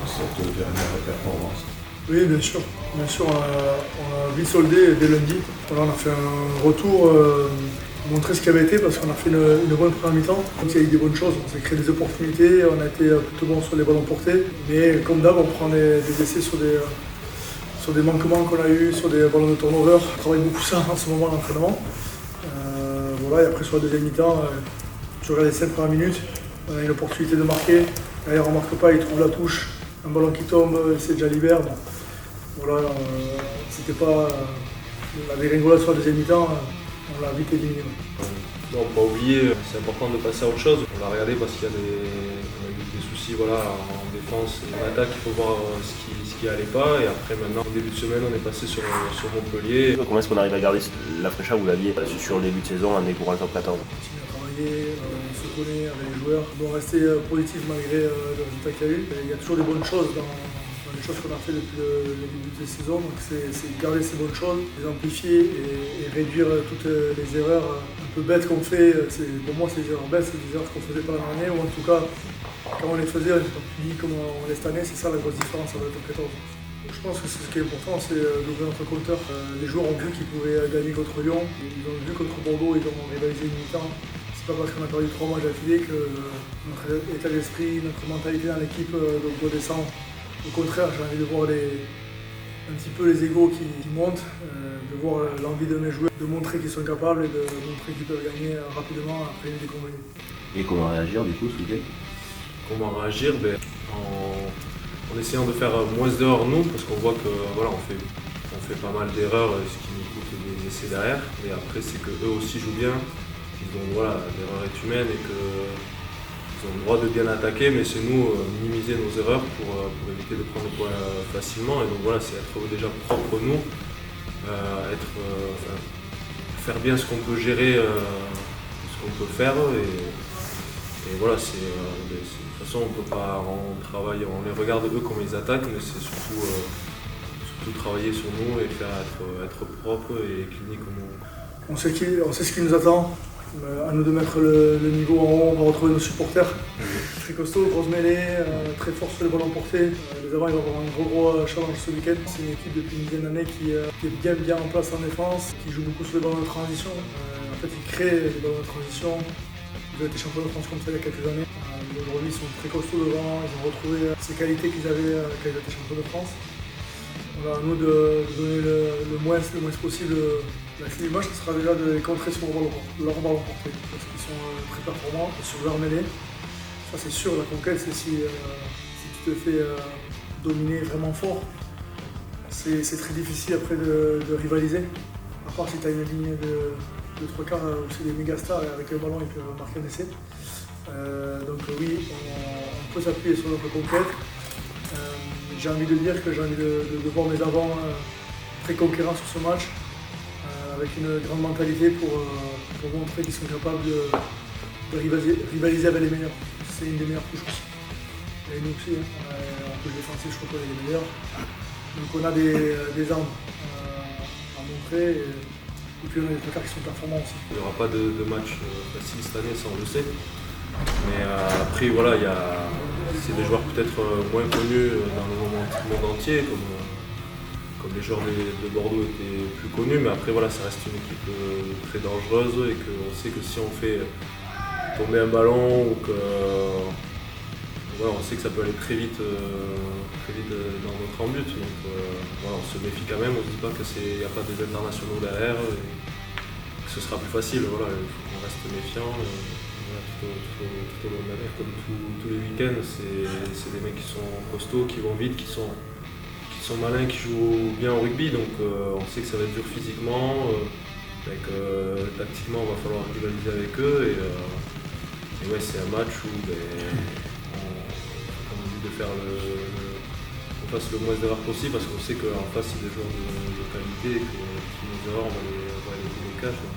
cette dernière performance? Oui, bien sûr. Bien sûr, on a vite soldé dès lundi. Voilà, on a fait un retour, montrer ce qui avait été parce qu'on a fait une bonne première mi-temps. Donc il y a eu des bonnes choses, on s'est créé des opportunités, on a été plutôt bon sur les ballons portés. Mais comme d'hab, on prend des essais sur des manquements qu'on a eu, sur des ballons de turnover. On travaille beaucoup ça en ce moment à l'entraînement. Voilà, et après sur la deuxième mi-temps, tu regardes les 5 premières minutes, on a une opportunité de marquer. D'ailleurs, on ne marque pas, il trouve la touche. Un ballon qui tombe, c'est déjà libère. Bon, voilà, c'était pas la dégringolade sur la deuxième mi-temps, on l'a vite éliminé. Non, pas oublier, c'est important de passer à autre chose. On l'a regardé parce qu'il y a on a eu des soucis voilà, en défense et en attaque, il faut voir ce qui allait pas. Et après maintenant, au début de semaine, on est passé sur Montpellier. Comment est-ce qu'on arrive à garder la fraîcheur, vous l'aviez sur le début de saison en découvrant le top 14? On continue à travailler, on se connaît avec les joueurs. On doit rester positif malgré le résultat qu'il y a eu. Il y a toujours des bonnes choses dans les choses qu'on a fait depuis le début de la saison. Donc c'est garder ces bonnes choses, les amplifier et réduire toutes les erreurs un peu bêtes qu'on fait. Pour moi, c'est des erreurs bêtes, c'est des erreurs qu'on faisait pas l'an dernier, ou en tout cas, quand on les faisait, on était pas punis comme on l'est cette année. C'est ça la grosse différence avec le top 14. Je pense que ce qui est important, c'est d'ouvrir notre compteur. Les joueurs ont vu qu'ils pouvaient gagner contre Lyon, ils ont vu contre Bordeaux, ils ont rivalisé une mi-temps. C'est pas parce qu'on a perdu 3 matchs d'affilée que notre état d'esprit, notre mentalité dans l'équipe doit descendre. Au contraire, j'ai envie de voir un petit peu les égos qui montent, de voir l'envie de mes joueurs, de montrer qu'ils sont capables et de montrer qu'ils peuvent gagner rapidement après une déconvenue. Et comment réagir du coup ce week-end? Comment réagir en essayant de faire moins d'erreurs nous, parce qu'on voit que voilà, on fait pas mal d'erreurs, ce qui nous coûte des essais derrière. Mais après, c'est qu'eux aussi jouent bien. Voilà, l'erreur est humaine et qu'ils ont le droit de bien attaquer, mais c'est nous minimiser nos erreurs pour éviter de prendre le point facilement. Et donc voilà, c'est être déjà propre nous, faire bien ce qu'on peut gérer, ce qu'on peut faire. Et voilà, de toute façon, on travaille, on les regarde eux comment ils attaquent, mais c'est surtout travailler sur nous et faire être propre et clinique comme on sait ce qui nous attend. À nous de mettre le niveau en haut, on va retrouver nos supporters. Très costaud, grosse mêlée, très fort sur les ballons portés. Les avants, ils vont avoir un gros challenge ce week-end. C'est une équipe depuis une dizaine d'années qui est bien en place en défense, qui joue beaucoup sur les ballons de transition. En fait, ils créent les ballons de transition. Ils ont été champions de France comme ça il y a quelques années. Aujourd'hui, ils sont très costauds devant, ils ont retrouvé ces qualités qu'ils avaient quand ils étaient champions de France. Voilà, à nous de donner le moins possible. La clé du match, ce sera déjà de les contrer sur leur ballon porté, parce qu'ils sont très performants sur leur mêlée. Ça c'est sûr, la conquête, c'est si tu te fais dominer vraiment fort, c'est très difficile après de rivaliser. À part si tu as une ligne de 3 quarts où c'est des méga stars et avec le ballon ils peuvent marquer un essai. Donc oui, on peut s'appuyer sur notre conquête. J'ai envie de dire que j'ai envie de voir mes avants très conquérants sur ce match, avec une grande mentalité pour montrer qu'ils sont capables de rivaliser avec les meilleurs. C'est une des meilleures touches aussi. Et nous aussi, en touche défensive, je crois qu'on est les meilleurs. Donc on a des armes à montrer et puis on a des trucs qui sont performants aussi. Il n'y aura pas de match facile cette année, ça on le sait. Mais après, voilà, c'est des joueurs peut-être moins connus dans le monde entier, comme les joueurs de Bordeaux étaient plus connus. Mais après, voilà, ça reste une équipe très dangereuse et qu'on sait que si on fait tomber un ballon ou que voilà, on sait que ça peut aller très vite dans notre en-but. Donc voilà, on se méfie quand même, on ne se dit pas qu'il n'y a pas des internationaux derrière et que ce sera plus facile. Voilà, il faut qu'on reste méfiant. Tout au long de l'année, comme tous les week-ends, c'est des mecs qui sont costauds, qui vont vite, qui sont malins, qui jouent bien au rugby, donc on sait que ça va être dur physiquement, tactiquement il va falloir rivaliser avec eux, et ouais, c'est un match où on dit de faire on fasse le moins d'erreurs possible, parce qu'on sait qu'en face c'est des joueurs de qualité, et que nos erreurs on va les cacher.